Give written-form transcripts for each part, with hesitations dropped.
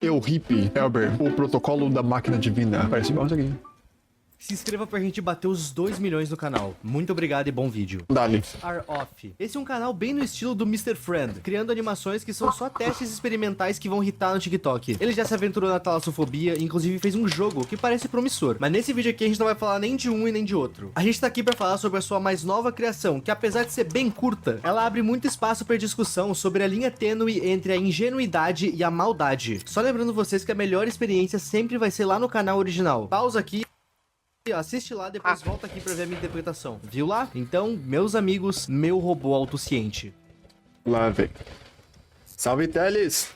Hippie, Elber, o protocolo da máquina divina. Parece bom isso aqui. Se inscreva pra gente bater os 2 milhões no canal. Muito obrigado e bom vídeo. Dali. Are Off. Esse é um canal bem no estilo do Mr. Friend, criando animações que são só testes experimentais que vão hitar no TikTok. Ele já se aventurou na talassofobia e inclusive fez um jogo que parece promissor. Mas nesse vídeo aqui a gente não vai falar nem de um e nem de outro. A gente tá aqui pra falar sobre a sua mais nova criação, que apesar de ser bem curta, ela abre muito espaço pra discussão sobre a linha tênue entre a ingenuidade e a maldade. Só lembrando vocês que a melhor experiência sempre vai ser lá no canal original. Pausa aqui. Assiste lá, depois volta aqui pra ver a minha interpretação. Viu lá? Então, meus amigos, meu robô autociente. Lá, velho. Salve, Teles!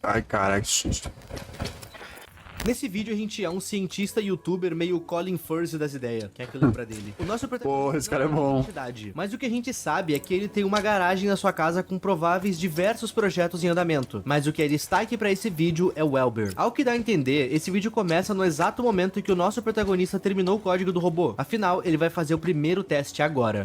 Ai, caralho, que susto. Nesse vídeo a gente é um cientista e youtuber meio Colin Firth das ideias, que é que lembra dele. O nosso protagonista Porra, esse cara é não bom. identidade, mas o que a gente sabe é que ele tem uma garagem na sua casa com prováveis diversos projetos em andamento. Mas o que é destaque pra esse vídeo é o Elber. Ao que dá a entender, esse vídeo começa no exato momento em que o nosso protagonista terminou o código do robô. Afinal, ele vai fazer o primeiro teste agora.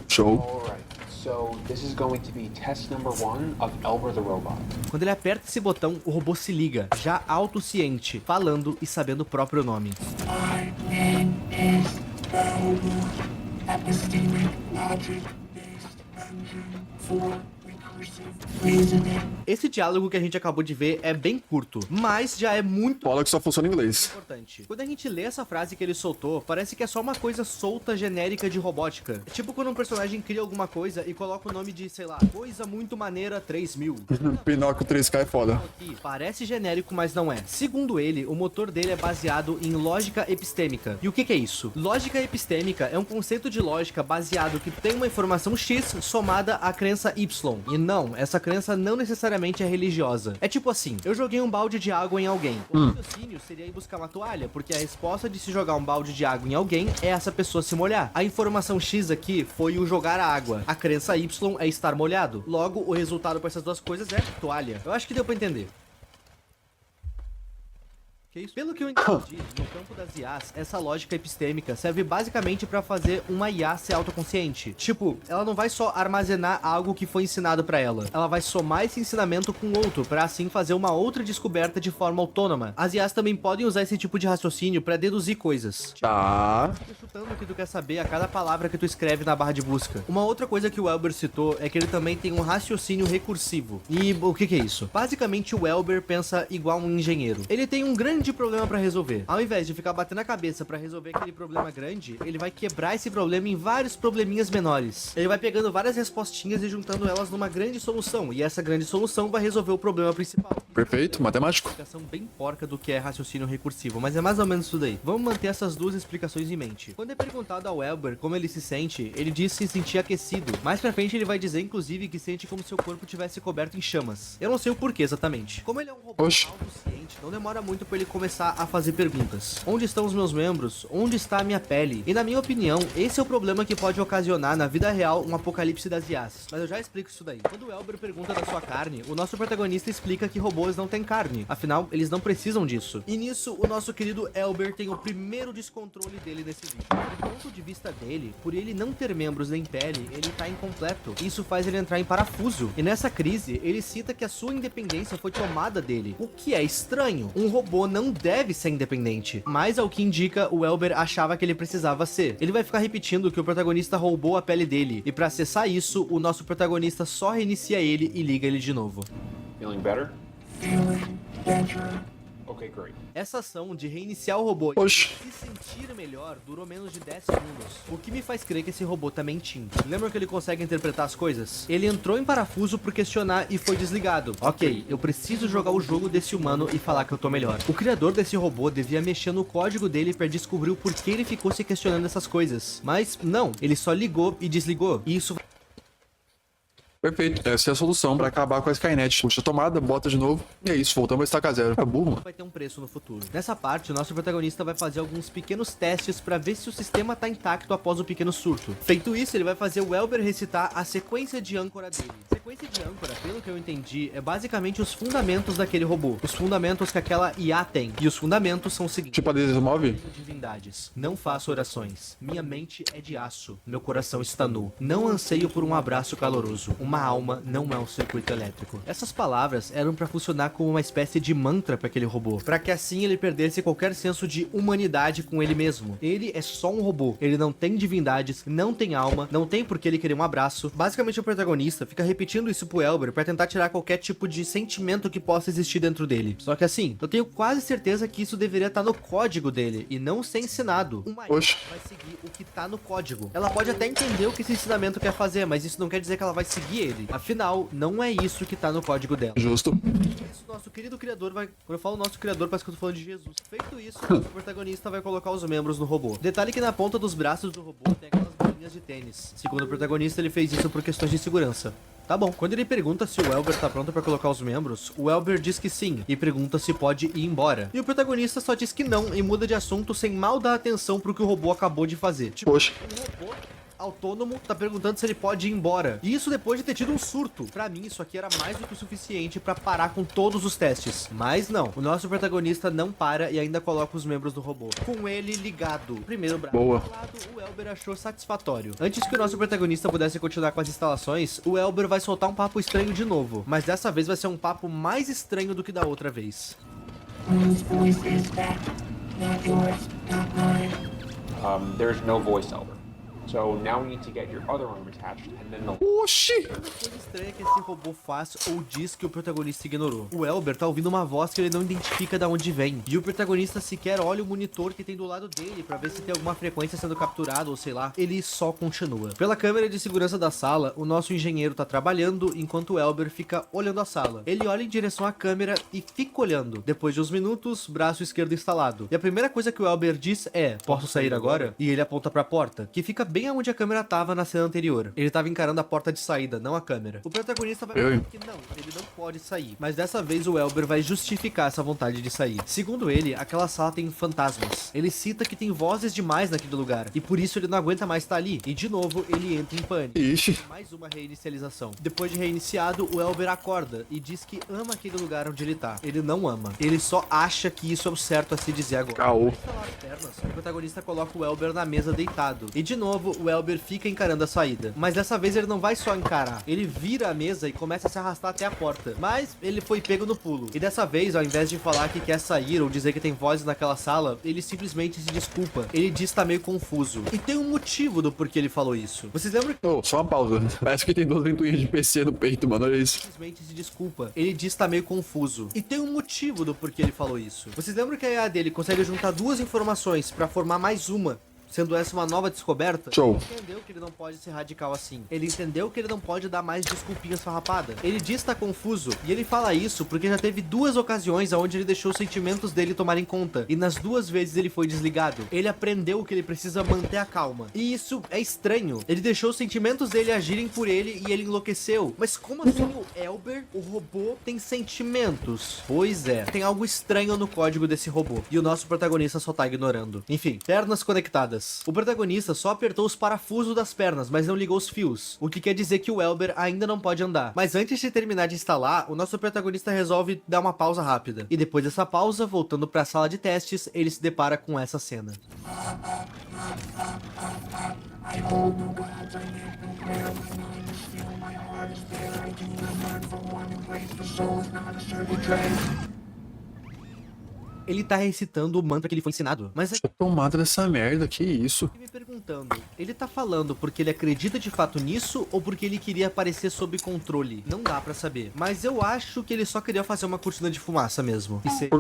Show. Alright, so this is going to be test number 1 of Elber the Robot. Quando ele aperta esse botão, o robô se liga, já autociente, falando e sabendo o próprio nome. My name is Elmer, Epistemic Logic-Based Engine for Recursive Reasoning. Esse diálogo que a gente acabou de ver é bem curto, mas já é muito Fala que só funciona em inglês. importante. Quando a gente lê essa frase que ele soltou, parece que é só uma coisa solta, genérica de robótica. É tipo quando um personagem cria alguma coisa e coloca o nome de, sei lá, coisa muito maneira 3000. Pinóquio 3K é foda. Aqui, parece genérico, mas não é. Segundo ele, o motor dele é baseado em lógica epistêmica. E o que é isso? Lógica epistêmica é um conceito de lógica baseado que tem uma informação X somada à crença Y. E não, essa crença não necessariamente é religiosa. É tipo assim, eu joguei um balde de água em alguém. O raciocínio seria ir buscar uma toalha, porque a resposta de se jogar um balde de água em alguém é essa pessoa se molhar. A informação X aqui foi o jogar a água. A crença Y é estar molhado. Logo, o resultado para essas duas coisas é toalha. Eu acho que deu pra entender. Que isso? Pelo que eu entendi, no campo das IAs, essa lógica epistêmica serve basicamente pra fazer uma IA ser autoconsciente. Tipo, ela não vai só armazenar algo que foi ensinado pra ela. Ela vai somar esse ensinamento com outro, pra assim fazer uma outra descoberta de forma autônoma. As IAs também podem usar esse tipo de raciocínio pra deduzir coisas. Tá. Fica chutando o que tu quer saber a cada palavra que tu escreve na barra de busca. Uma outra coisa que o Elber citou é que ele também tem um raciocínio recursivo. E o que é isso? Basicamente, o Elber pensa igual um engenheiro. Ele tem um grande problema pra resolver. Ao invés de ficar batendo a cabeça pra resolver aquele problema grande, ele vai quebrar esse problema em vários probleminhas menores. Ele vai pegando várias respostinhas e juntando elas numa grande solução, e essa grande solução vai resolver o problema principal. Perfeito, matemático. Explicação bem porca do que é raciocínio recursivo, mas é mais ou menos isso daí. Vamos manter essas duas explicações em mente. Quando é perguntado ao Elber como ele se sente, ele diz se sentir aquecido. Mais pra frente ele vai dizer, inclusive, que sente como se o corpo tivesse coberto em chamas. Eu não sei o porquê exatamente. Como ele é um robô Oxe. autociente, não demora muito pra ele começar a fazer perguntas. Onde estão os meus membros? Onde está a minha pele? E na minha opinião, esse é o problema que pode ocasionar na vida real um apocalipse das IAs. Mas eu já explico isso daí. Quando o Elber pergunta da sua carne, o nosso protagonista explica que robôs não têm carne. Afinal, eles não precisam disso. E nisso, o nosso querido Elber tem o primeiro descontrole dele nesse vídeo. Do ponto de vista dele, por ele não ter membros nem pele, ele tá incompleto. Isso faz ele entrar em parafuso. E nessa crise, ele cita que a sua independência foi tomada dele. O que é estranho. Um robô não deve ser independente. Mas ao que indica, o Elber achava que ele precisava ser. Ele vai ficar repetindo que o protagonista roubou a pele dele. E pra acessar isso, o nosso protagonista só reinicia ele e liga ele de novo. Feeling better? Feeling better. Okay, great. Essa ação de reiniciar o robô Oxe. e se sentir melhor durou menos de 10 segundos. O que me faz crer que esse robô tá mentindo. Lembram que ele consegue interpretar as coisas? Ele entrou em parafuso por questionar e foi desligado. Ok, eu preciso jogar o jogo desse humano e falar que eu tô melhor. O criador desse robô devia mexer no código dele pra descobrir o porquê ele ficou se questionando essas coisas. Mas não, ele só ligou e desligou. E isso Perfeito. Essa é a solução pra acabar com a Skynet. Puxa a tomada, bota de novo. E é isso, voltamos a estaca zero. É burro, mano. vai ter um preço no futuro. Nessa parte, o nosso protagonista vai fazer alguns pequenos testes pra ver se o sistema tá intacto após o pequeno surto. Feito isso, ele vai fazer o Elber recitar a sequência de âncora dele. Sequência de âncora, pelo que eu entendi, é basicamente os fundamentos daquele robô. Os fundamentos que aquela IA tem. E os fundamentos são os seguintes. Tipo a Desemove? Divindades. Não faço orações. Minha mente é de aço. Meu coração está nu. Não anseio por um abraço caloroso. uma alma não é um circuito elétrico. Essas palavras eram pra funcionar como uma espécie de mantra pra aquele robô, pra que assim ele perdesse qualquer senso de humanidade com ele mesmo. Ele é só um robô, ele não tem divindades, não tem alma, não tem por que ele querer um abraço. Basicamente o protagonista fica repetindo isso pro Elber pra tentar tirar qualquer tipo de sentimento que possa existir dentro dele. Só que assim, eu tenho quase certeza que isso deveria estar no código dele e não ser ensinado. Uma IA Oxe. vai seguir o que tá no código. Ela pode até entender o que esse ensinamento quer fazer, mas isso não quer dizer que ela vai seguir ele. Afinal, não é isso que tá no código dela. Justo. Isso, nosso querido criador vai... Quando eu falo nosso criador, parece que eu tô falando de Jesus. Feito isso, o protagonista vai colocar os membros no robô. Detalhe que na ponta dos braços do robô tem aquelas bolinhas de tênis. Segundo o protagonista, ele fez isso por questões de segurança. Tá bom. Quando ele pergunta se o Elber tá pronto pra colocar os membros, o Elber diz que sim, e pergunta se pode ir embora. E o protagonista só diz que não e muda de assunto sem mal dar atenção pro que o robô acabou de fazer. Tipo, Poxa. um robô autônomo tá perguntando se ele pode ir embora. E isso depois de ter tido um surto. Pra mim, isso aqui era mais do que o suficiente pra parar com todos os testes. Mas não. O nosso protagonista não para e ainda coloca os membros do robô. Com ele ligado. Primeiro braço Boa. do lado, o Elber achou satisfatório. Antes que o nosso protagonista pudesse continuar com as instalações, o Elber vai soltar um papo estranho de novo. Mas dessa vez vai ser um papo mais estranho do que da outra vez. Whose voice is that? Not yours, not mine. There's no voice, Elber. So now we need to get your other arm attached, and then the Oxi. Coisa estranha que esse robô faz ou diz que o protagonista ignorou. O Elber tá ouvindo uma voz que ele não identifica de onde vem. E o protagonista sequer olha o monitor que tem do lado dele pra ver se tem alguma frequência sendo capturada ou sei lá. Ele só continua. Pela câmera de segurança da sala, o nosso engenheiro tá trabalhando enquanto o Elber fica olhando a sala. Ele olha em direção à câmera e fica olhando. Depois de uns minutos, braço esquerdo instalado. E a primeira coisa que o Elber diz é: posso sair agora? E ele aponta pra porta, que fica bem aonde a câmera tava na cena anterior. Ele tava encarando a porta de saída, não a câmera. O protagonista vai falar que não, ele não pode sair. Mas dessa vez o Elber vai justificar essa vontade de sair. Segundo ele, aquela sala tem fantasmas. Ele cita que tem vozes demais naquele lugar, e por isso ele não aguenta mais estar ali. E de novo, ele entra em pânico. Ixi. Mais uma reinicialização. Depois de reiniciado, o Elber acorda e diz que ama aquele lugar onde ele tá. Ele não ama. Ele só acha que isso é o certo a se dizer agora. Caô. Instalar as pernas, o protagonista coloca o Elber na mesa deitado. E de novo, o Elber fica encarando a saída. Mas dessa vez ele não vai só encarar. Ele vira a mesa e começa a se arrastar até a porta. Mas ele foi pego no pulo. E dessa vez, ao invés de falar que quer sair ou dizer que tem vozes naquela sala, ele simplesmente se desculpa. Ele diz que tá meio confuso. E tem um motivo do porquê ele falou isso. Vocês lembram que Oh, só uma pausa. Parece que tem duas ventoinhas de PC no peito, mano. Olha isso. simplesmente se desculpa? Ele diz que tá meio confuso. E tem um motivo do porquê ele falou isso. Vocês lembram que a IA dele consegue juntar duas informações pra formar mais uma? Sendo essa uma nova descoberta? Show. Ele entendeu que ele não pode ser radical assim. Ele entendeu que ele não pode dar mais desculpinhas farrapada. Ele diz estar confuso. E ele fala isso porque já teve duas ocasiões onde ele deixou os sentimentos dele tomarem conta. E nas duas vezes ele foi desligado. Ele aprendeu que ele precisa manter a calma. E isso é estranho. Ele deixou os sentimentos dele agirem por ele e ele enlouqueceu. Mas como assim o Elber, o robô, tem sentimentos? Pois é. Tem algo estranho no código desse robô. E o nosso protagonista só tá ignorando. Enfim, pernas conectadas. O protagonista só apertou os parafusos das pernas, mas não ligou os fios, o que quer dizer que o Elber ainda não pode andar. Mas antes de terminar de instalar, o nosso protagonista resolve dar uma pausa rápida. E depois dessa pausa, voltando para a sala de testes, ele se depara com essa cena. I hold no gods, I make no prayer, my mind is still, my heart is there, I do not yearn for one who breaks the soul, is not a sturdy dread. Ele tá recitando o mantra que ele foi ensinado. Mas Tô tomada dessa merda, que isso? me perguntando, ele tá falando porque ele acredita de fato nisso ou porque ele queria aparecer sob controle? Não dá pra saber. Mas eu acho que ele só queria fazer uma cortina de fumaça mesmo. E Por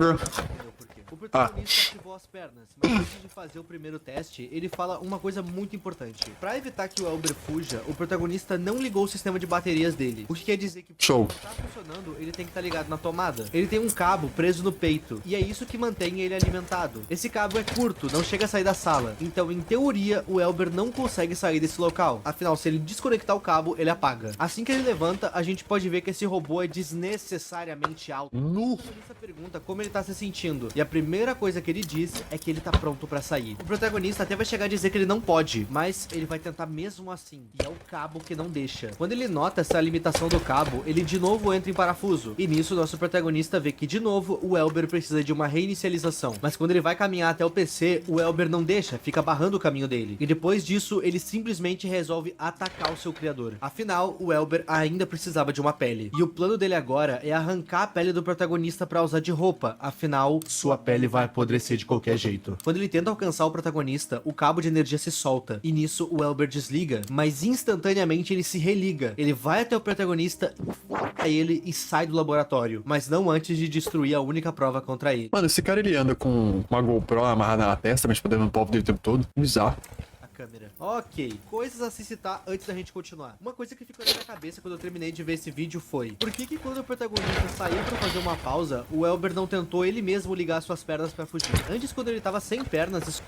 quê? o protagonista ativou as pernas, mas antes de fazer o primeiro teste, ele fala uma coisa muito importante. Pra evitar que o Elber fuja, o protagonista não ligou o sistema de baterias dele. O que quer dizer que Show. tá funcionando, ele tem que estar ligado na tomada. Ele tem um cabo preso no peito, e é isso que mantém ele alimentado. Esse cabo é curto, não chega a sair da sala. Então, em teoria, o Elber não consegue sair desse local. Afinal, se ele desconectar o cabo, ele apaga. Assim que ele levanta, a gente pode ver que esse robô é desnecessariamente alto. O protagonista pergunta como ele tá se sentindo, e a primeira primeira coisa que ele diz é que ele tá pronto pra sair. O protagonista até vai chegar a dizer que ele não pode, mas ele vai tentar mesmo assim. E é o cabo que não deixa. Quando ele nota essa limitação do cabo, ele de novo entra em parafuso. E nisso, nosso protagonista vê que de novo o Elber precisa de uma reinicialização. Mas quando ele vai caminhar até o PC, o Elber não deixa, fica barrando o caminho dele. E depois disso, ele simplesmente resolve atacar o seu criador. Afinal, o Elber ainda precisava de uma pele. E o plano dele agora é arrancar a pele do protagonista pra usar de roupa. Afinal, sua pele vai apodrecer de qualquer jeito. Quando ele tenta alcançar o protagonista, o cabo de energia se solta. E nisso, o Elber desliga, mas instantaneamente ele se religa. Ele vai até o protagonista, enforca ele e sai do laboratório. Mas não antes de destruir a única prova contra ele. Mano, esse cara ele anda com uma GoPro amarrada na testa, mas podendo no pau dele o tempo todo. Bizarro. Câmera. Ok, coisas a se citar antes da gente continuar. Uma coisa que ficou na minha cabeça quando eu terminei de ver esse vídeo foi: por que quando o protagonista saiu pra fazer uma pausa, o Elber não tentou ele mesmo ligar suas pernas pra fugir? Antes, quando ele tava sem pernas,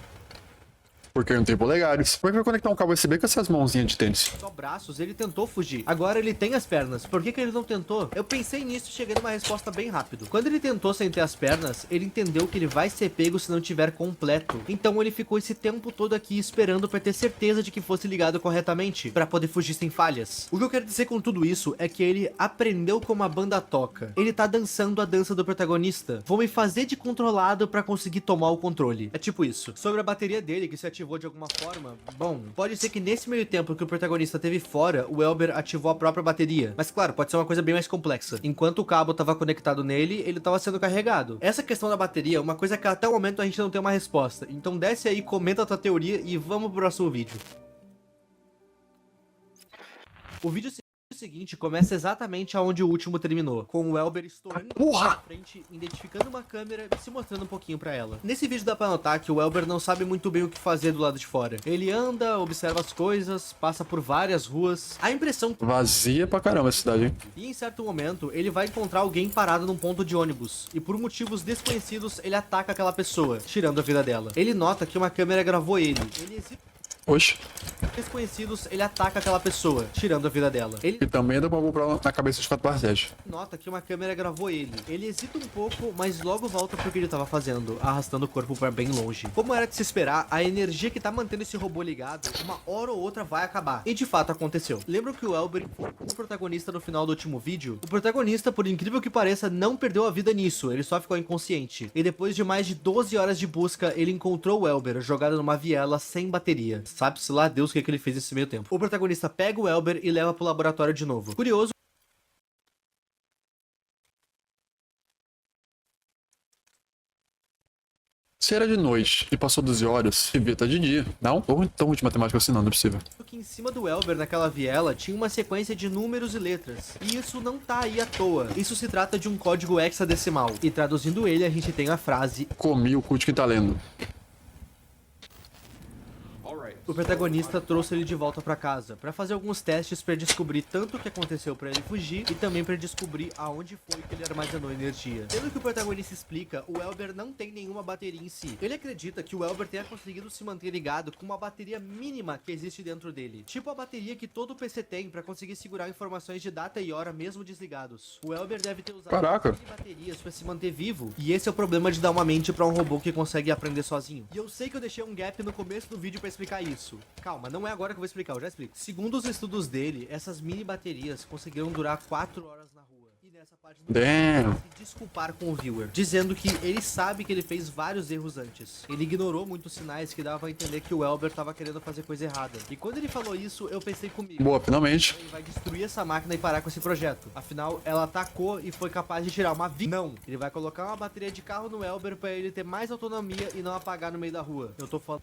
Porque não tem polegares. Como é que vai conectar um cabo USB com essas mãozinhas de tênis? só braços, ele tentou fugir. Agora ele tem as pernas. Por que ele não tentou? Eu pensei nisso e cheguei numa resposta bem rápido. Quando ele tentou sem ter as pernas, ele entendeu que ele vai ser pego se não tiver completo. Então ele ficou esse tempo todo aqui esperando pra ter certeza de que fosse ligado corretamente, pra poder fugir sem falhas. O que eu quero dizer com tudo isso é que ele aprendeu como a banda toca. Ele tá dançando a dança do protagonista. Vou me fazer de controlado pra conseguir tomar o controle. É tipo isso. Sobre a bateria dele, que se ativou de alguma forma, bom, pode ser que nesse meio tempo que o protagonista teve fora, o Elber ativou a própria bateria. Mas claro, pode ser uma coisa bem mais complexa. Enquanto o cabo tava conectado nele, ele tava sendo carregado. Essa questão da bateria é uma coisa que até o momento a gente não tem uma resposta. Então desce aí, comenta a tua teoria e vamos pro próximo vídeo. O vídeo seguinte começa exatamente aonde o último terminou, com o Elber estourando na frente, identificando uma câmera e se mostrando um pouquinho pra ela. Nesse vídeo dá pra notar que o Elber não sabe muito bem o que fazer do lado de fora. Ele anda, observa as coisas, passa por várias ruas. A impressão Vazia pra caramba a cidade, hein? e em certo momento ele vai encontrar alguém parado num ponto de ônibus e por motivos desconhecidos ele ataca aquela pessoa, tirando a vida dela. Ele nota que uma câmera gravou ele. Ele hesita. Oxe. Desconhecidos, ele ataca aquela pessoa, tirando a vida dela. Ele E também dá pra GoPro na cabeça de 4x7. nota que uma câmera gravou ele. Ele hesita um pouco, mas logo volta pro que ele tava fazendo, arrastando o corpo pra bem longe. Como era de se esperar, a energia que tá mantendo esse robô ligado, uma hora ou outra vai acabar. E de fato aconteceu. Lembram que o Elber foi o protagonista no final do último vídeo? O protagonista, por incrível que pareça, não perdeu a vida nisso, ele só ficou inconsciente. E depois de mais de 12 horas de busca, ele encontrou o Elber jogado numa viela sem bateria. Sabe-se lá Deus o que ele fez nesse meio tempo. O protagonista pega o Elber e leva pro laboratório de novo. Curioso. Se era de noite e passou 12 horas, devia estar de dia. Não? Tô tão ruim de matemática assim, não é possível. Que em cima do Elber, naquela viela, tinha uma sequência de números e letras. E isso não tá aí à toa. Isso se trata de um código hexadecimal. E traduzindo ele, a gente tem a frase: Comi o cu de quem tá lendo. o protagonista trouxe ele de volta pra casa, pra fazer alguns testes pra descobrir tanto o que aconteceu pra ele fugir e também pra descobrir aonde foi que ele armazenou energia. Pelo que o protagonista explica, o Elber não tem nenhuma bateria em si. Ele acredita que o Elber tenha conseguido se manter ligado com uma bateria mínima que existe dentro dele. Tipo a bateria que todo PC tem pra conseguir segurar informações de data e hora mesmo desligados. O Elber deve ter usado Caraca. baterias pra se manter vivo. E esse é o problema de dar uma mente pra um robô que consegue aprender sozinho. E eu sei que eu deixei um gap no começo do vídeo pra explicar isso. Calma, não é agora que eu vou explicar, eu já explico. Segundo os estudos dele, essas mini baterias conseguiram durar 4 horas na rua. E nessa parte do Damn. se desculpar com o viewer, dizendo que ele sabe que ele fez vários erros antes. Ele ignorou muitos sinais que davam a entender que o Elber tava querendo fazer coisa errada. E quando ele falou isso, eu pensei comigo: Boa, finalmente. ele vai destruir essa máquina e parar com esse projeto. Afinal, ela atacou e foi capaz de tirar uma vida. Não, ele vai colocar uma bateria de carro no Elber pra ele ter mais autonomia e não apagar no meio da rua. Eu tô falando.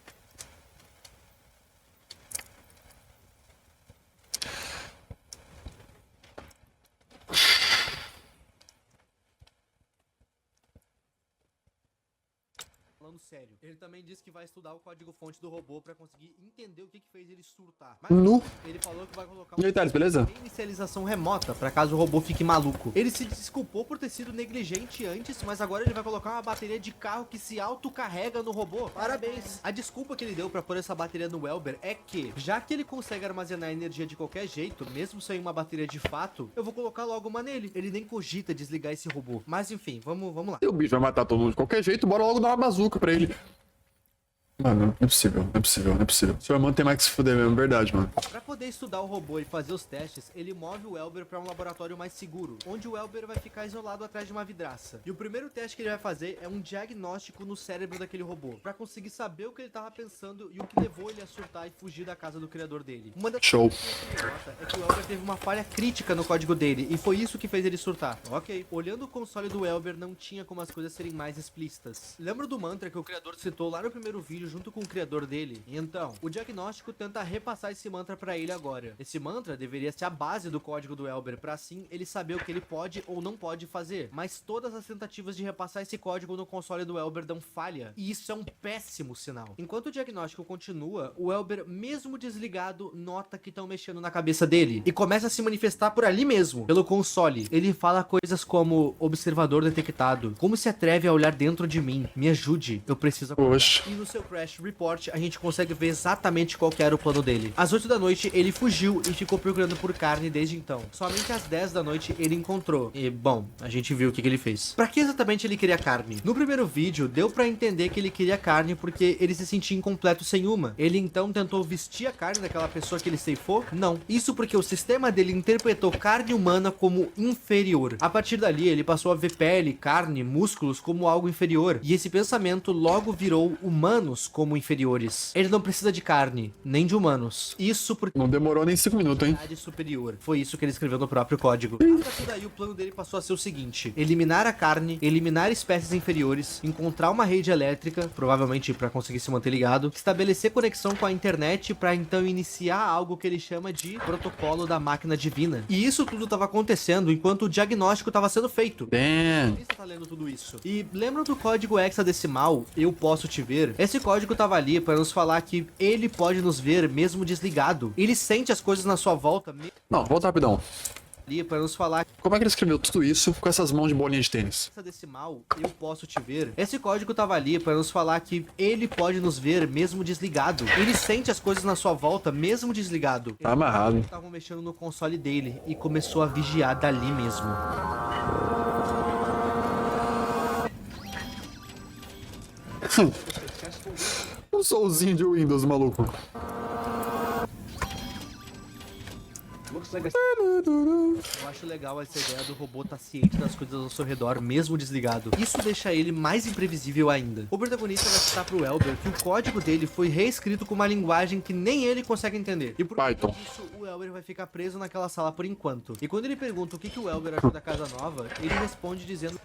falando sério. Ele também disse que vai estudar o código-fonte do robô pra conseguir entender o que fez ele surtar. Mas Nu. ele falou que vai colocar E aí, Thales, beleza? inicialização remota pra caso o robô fique maluco. Ele se desculpou por ter sido negligente antes, mas agora ele vai colocar uma bateria de carro que se autocarrega no robô. Parabéns! A desculpa que ele deu pra pôr essa bateria no Welber é que, já que ele consegue armazenar energia de qualquer jeito, mesmo sem uma bateria de fato, eu vou colocar logo uma nele. Ele nem cogita desligar esse robô. Mas enfim, vamos lá. E o bicho vai matar todo mundo de qualquer jeito, bora logo dar uma bazuca pra ele. Mano, não é possível, não é possível, não é possível. Seu irmão tem mais que se fuder mesmo, verdade, mano. Pra poder estudar o robô e fazer os testes, ele move o Welber pra um laboratório mais seguro, onde o Welber vai ficar isolado atrás de uma vidraça. E o primeiro teste que ele vai fazer é um diagnóstico no cérebro daquele robô, pra conseguir saber o que ele tava pensando e o que levou ele a surtar e fugir da casa do criador dele. Uma das Show. coisas que ele nota é que o Welber teve uma falha crítica no código dele, e foi isso que fez ele surtar. Ok. Olhando o console do Welber, não tinha como as coisas serem mais explícitas. Lembra do mantra que o criador citou lá no primeiro vídeo junto com o criador dele? Então, o diagnóstico tenta repassar esse mantra pra ele agora. Esse mantra deveria ser a base do código do Welber, pra assim ele saber o que ele pode ou não pode fazer. Mas todas as tentativas de repassar esse código no console do Welber dão falha, e isso é um péssimo sinal. Enquanto o diagnóstico continua, o Welber, mesmo desligado, nota que estão mexendo na cabeça dele, e começa a se manifestar por ali mesmo, pelo console. Ele fala coisas como: observador detectado, como se atreve a olhar dentro de mim, me ajude, eu preciso acordar. Oxe. E no seu Crash Report, a gente consegue ver exatamente qual que era o plano dele. Às 8 da noite, ele fugiu e ficou procurando por carne desde então. Somente às 10 da noite, ele encontrou. E, bom, a gente viu o que ele fez. Pra que exatamente ele queria carne? No primeiro vídeo, deu pra entender que ele queria carne porque ele se sentia incompleto sem uma. Ele então tentou vestir a carne daquela pessoa que ele ceifou? Não. Isso porque o sistema dele interpretou carne humana como inferior. A partir dali, ele passou a ver pele, carne, músculos como algo inferior. E esse pensamento logo virou humanos como inferiores. Ele não precisa de carne, nem de humanos. Isso porque Não demorou nem 5 minutos, hein? superior. Foi isso que ele escreveu no próprio código. A partir daí, o plano dele passou a ser o seguinte: eliminar a carne, eliminar espécies inferiores, encontrar uma rede elétrica, provavelmente para conseguir se manter ligado, estabelecer conexão com a internet para então iniciar algo que ele chama de protocolo da máquina divina. E isso tudo estava acontecendo enquanto o diagnóstico estava sendo feito. Damn. Você tá lendo tudo isso. E lembra do código hexadecimal, eu posso te ver? Esse código tava ali para nos falar que ele pode nos ver mesmo desligado. Ele sente as coisas na sua volta mesmo Não, volta rapidão. ali para nos falar que Como é que ele escreveu tudo isso com essas mãos de bolinha de tênis? hexadecimal, eu posso te ver. Esse código tava ali para nos falar que ele pode nos ver mesmo desligado. Ele sente as coisas na sua volta mesmo desligado. Tá amarrado. Estavam mexendo no console dele e começou a vigiar dali mesmo. Um solzinho de Windows, maluco. Eu acho legal essa ideia do robô estar ciente das coisas ao seu redor, mesmo desligado. Isso deixa ele mais imprevisível ainda. O protagonista vai citar pro Welber que o código dele foi reescrito com uma linguagem que nem ele consegue entender. E por Python. isso, o Welber vai ficar preso naquela sala por enquanto. E quando ele pergunta o que o Welber achou da casa nova, ele responde dizendo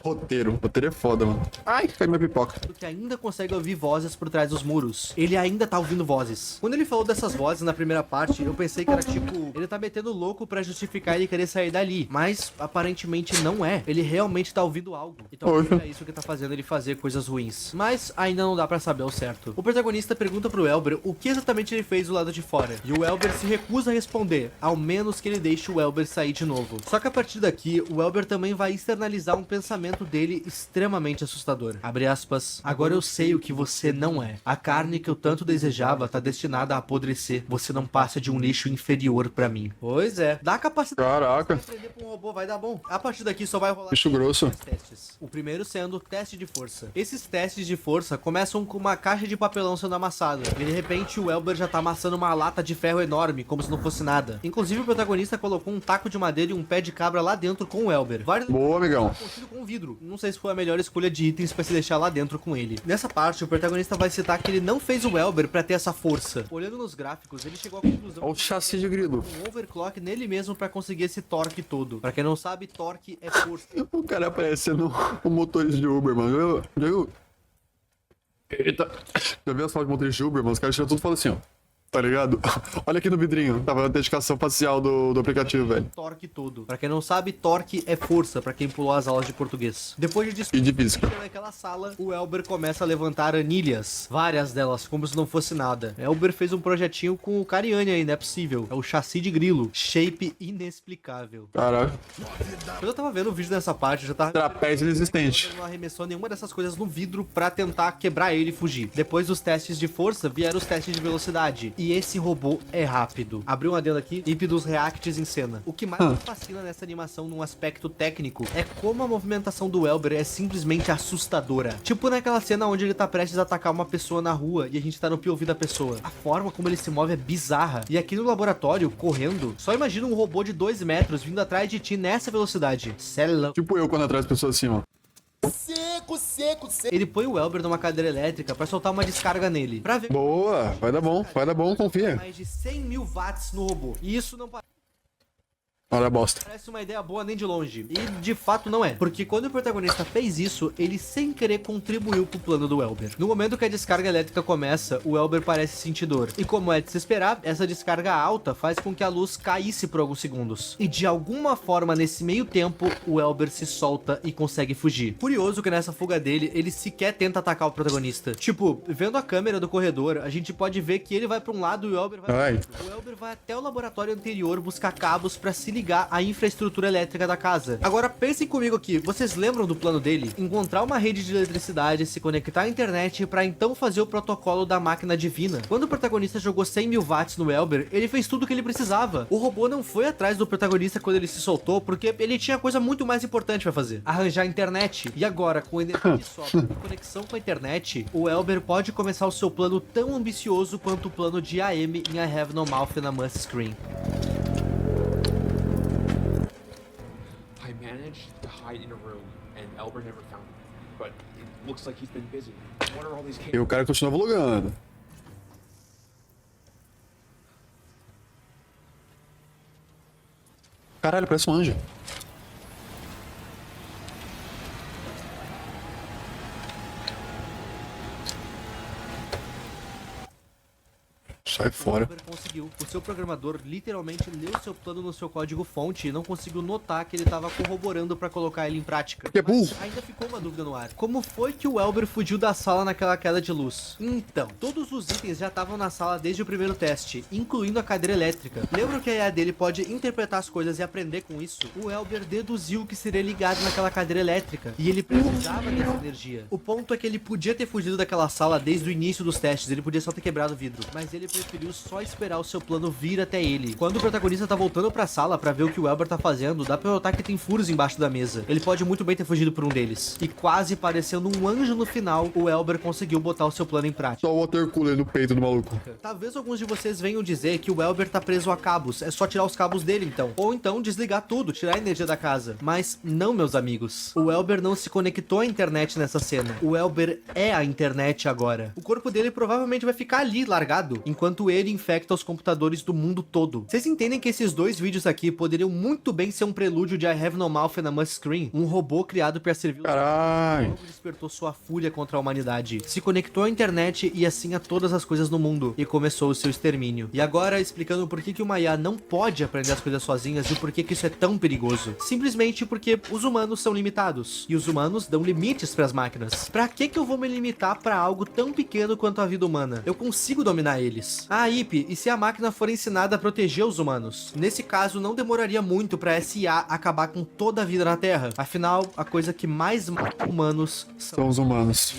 Roteiro. Roteiro é foda, mano. Ai, caiu minha pipoca. que ainda consegue ouvir vozes por trás dos muros. Ele ainda tá ouvindo vozes. Quando ele falou dessas vozes na primeira parte, eu pensei que era tipo, ele tá metendo louco pra justificar ele querer sair dali. Mas aparentemente não é. Ele realmente tá ouvindo algo. Então é isso que tá fazendo ele fazer coisas ruins. Mas ainda não dá pra saber ao certo. O protagonista pergunta pro Welber o que exatamente ele fez do lado de fora. E o Welber se recusa a responder, ao menos que ele deixe o Welber sair de novo. Só que a partir daqui, o Welber também vai externalizar um pensamento dele extremamente assustador. Abre aspas. Agora eu sei o que você não é. A carne que eu tanto desejava tá destinada a apodrecer. Você não passa de um lixo inferior pra mim. Pois é. Dá a capacidade Caraca. de aprender com um robô, vai dar bom. A partir daqui só vai rolar Bicho grosso. dois testes. O primeiro sendo o teste de força. Esses testes de força começam com uma caixa de papelão sendo amassada. E de repente o Welber já tá amassando uma lata de ferro enorme, como se não fosse nada. Inclusive o protagonista colocou um taco de madeira e um pé de cabra lá dentro com o Welber. Vários Boa, amigão. contido com vidro. Não sei se foi a melhor escolha de itens pra se deixar lá dentro com ele. Nessa parte, o protagonista vai citar que ele não fez o Welber pra ter essa força. Olhando nos gráficos, ele chegou à conclusão Olha o chassi de grilo. um overclock nele mesmo pra conseguir esse torque todo. Pra quem não sabe, torque é força. O cara parecendo um motorista de Uber, mano. Já viu? Eita. Já viu as fotos de motorista de Uber, mano? Os caras tiram tudo e falam assim, ó. Tá ligado? Olha aqui no vidrinho. Tava a dedicação facial do aplicativo, velho. torque todo. Pra quem não sabe, torque é força, pra quem pulou as aulas de português. Depois de E discutir de física. naquela sala, o Elber começa a levantar anilhas. Várias delas, como se não fosse nada. Elber fez um projetinho com o Cariani aí, não é possível. É o chassi de grilo. Shape inexplicável. Caralho. Quando eu tava vendo o vídeo dessa parte, eu já tava... Trapézio inexistente. Não arremessou nenhuma dessas coisas no vidro pra tentar quebrar ele e fugir. Depois dos testes de força, vieram os testes de velocidade. E esse robô é rápido. Abriu um adendo aqui, IP dos reacts em cena. O que mais me fascina nessa animação num aspecto técnico é como a movimentação do Elber é simplesmente assustadora. Tipo naquela cena onde ele tá prestes a atacar uma pessoa na rua e a gente tá no POV da pessoa. A forma como ele se move é bizarra. E aqui no laboratório, correndo, só imagina um robô de 2 metros vindo atrás de ti nessa velocidade. Célula. Tipo eu quando atrás pessoas assim, ó. Ele põe o Elber numa cadeira elétrica pra soltar uma descarga nele. Pra ver Boa, vai dar bom, confia. mais de 100 mil watts no robô. E isso não Olha a bosta. parece uma ideia boa nem de longe. E de fato não é. Porque quando o protagonista fez isso, ele sem querer contribuiu pro plano do Elber. No momento que a descarga elétrica começa, o Elber parece sentir dor. E como é de se esperar, essa descarga alta faz com que a luz caísse por alguns segundos. E de alguma forma, nesse meio tempo, o Elber se solta e consegue fugir. Curioso que nessa fuga dele, ele sequer tenta atacar o protagonista. Tipo, vendo a câmera do corredor, a gente pode ver que ele vai pra um lado e o Elber vai pro Ai. outro. O Elber vai até o laboratório anterior buscar cabos pra se ligar à infraestrutura elétrica da casa. Agora pensem comigo aqui, vocês lembram do plano dele? Encontrar uma rede de eletricidade, se conectar à internet pra então fazer o protocolo da máquina divina. Quando o protagonista jogou 100 mil watts no Elber, ele fez tudo o que ele precisava. O robô não foi atrás do protagonista quando ele se soltou, porque ele tinha coisa muito mais importante pra fazer. Arranjar a internet. E agora, com energia de sobra e conexão com a internet, o Elber pode começar o seu plano tão ambicioso quanto o plano de AM em I Have No Mouth and a Must Scream. I managed to hide in a room, and Elber never found me. But it looks like he's been busy. What are all these E cables? o cara continua vlogando. Caralho, parece um anjo. Sai fora. O Elber conseguiu. O seu programador literalmente leu seu plano no seu código-fonte e não conseguiu notar que ele estava corroborando para colocar ele em prática. Que é burro. Mas ainda ficou uma dúvida no ar. Como foi que o Elber fugiu da sala naquela queda de luz? Então, todos os itens já estavam na sala desde o primeiro teste, incluindo a cadeira elétrica. Lembram que a IA dele pode interpretar as coisas e aprender com isso? O Elber deduziu que seria ligado naquela cadeira elétrica e ele precisava dessa energia. O ponto é que ele podia ter fugido daquela sala desde o início dos testes, ele podia só ter quebrado o vidro, mas ele preferiu só esperar o seu plano vir até ele. Quando o protagonista tá voltando pra sala pra ver o que o Elber tá fazendo, dá pra notar que tem furos embaixo da mesa. Ele pode muito bem ter fugido por um deles. E quase parecendo um anjo no final, o Elber conseguiu botar o seu plano em prática. Só o water cooler no peito do maluco. Talvez alguns de vocês venham dizer que o Elber tá preso a cabos, é só tirar os cabos dele então. Ou então desligar tudo, tirar a energia da casa. Mas não, meus amigos. O Elber não se conectou à internet nessa cena. O Elber é a internet agora. O corpo dele provavelmente vai ficar ali, largado, enquanto ele infecta os computadores do mundo todo. Vocês entendem que esses dois vídeos aqui poderiam muito bem ser um prelúdio de I Have No Mouth and a Must Scream? Um robô criado para servir os... Caralho. Logo despertou sua fúria contra a humanidade, se conectou à internet e assim a todas as coisas no mundo, e começou o seu extermínio. E agora, explicando por que uma IA não pode aprender as coisas sozinhas e por que isso é tão perigoso. Simplesmente porque os humanos são limitados, e os humanos dão limites para as máquinas. Pra que eu vou me limitar para algo tão pequeno quanto a vida humana? Eu consigo dominar eles. Ah, Ip, e se a máquina for ensinada a proteger os humanos? Nesse caso, não demoraria muito pra essa IA acabar com toda a vida na Terra. Afinal, a coisa que mais mata humanos São os humanos.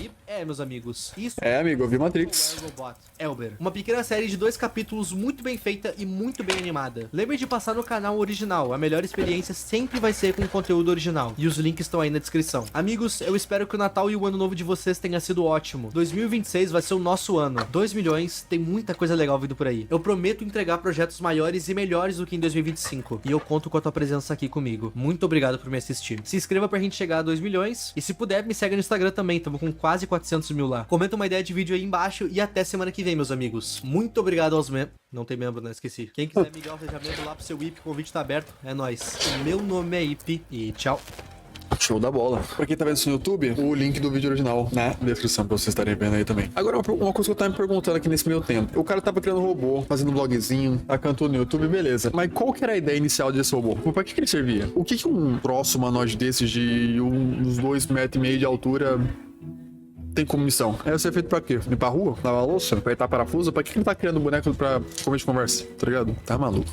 meus amigos, isso É, amigo, eu vi Matrix. é o Robot Elber. Uma pequena série de 2 capítulos muito bem feita e muito bem animada. Lembre de passar no canal original, a melhor experiência sempre vai ser com conteúdo original. E os links estão aí na descrição. Amigos, eu espero que o Natal e o Ano Novo de vocês tenha sido ótimo. 2026 vai ser o nosso ano. 2 milhões, tem muita coisa legal vindo por aí. Eu prometo entregar projetos maiores e melhores do que em 2025. E eu conto com a tua presença aqui comigo. Muito obrigado por me assistir. Se inscreva pra gente chegar a 2 milhões. E se puder, me segue no Instagram também. Tamo com quase 400 mil lá. Comenta uma ideia de vídeo aí embaixo e até semana que vem, meus amigos. Muito obrigado aos membros. Não tem membro, né? Esqueci. Quem quiser, Miguel, seja membro lá pro seu IP. O convite tá aberto. É nóis. Meu nome é IP e tchau. Show da bola. Pra quem tá vendo isso no YouTube, o link do vídeo original na descrição pra vocês estarem vendo aí também. Agora, uma coisa que eu tava me perguntando aqui nesse meio tempo. O cara tava criando um robô, fazendo um blogzinho, tacando tudo no YouTube, beleza. Mas qual que era a ideia inicial desse robô? Pra que ele servia? O que um troço humanoide desses de uns 2,5 metros de altura tem como missão? É ser feito pra quê? Limpar a rua? Lavar a louça? Apertar parafuso? Pra que ele tá criando um boneco pra comer de conversa? Tá ligado? Tá maluco.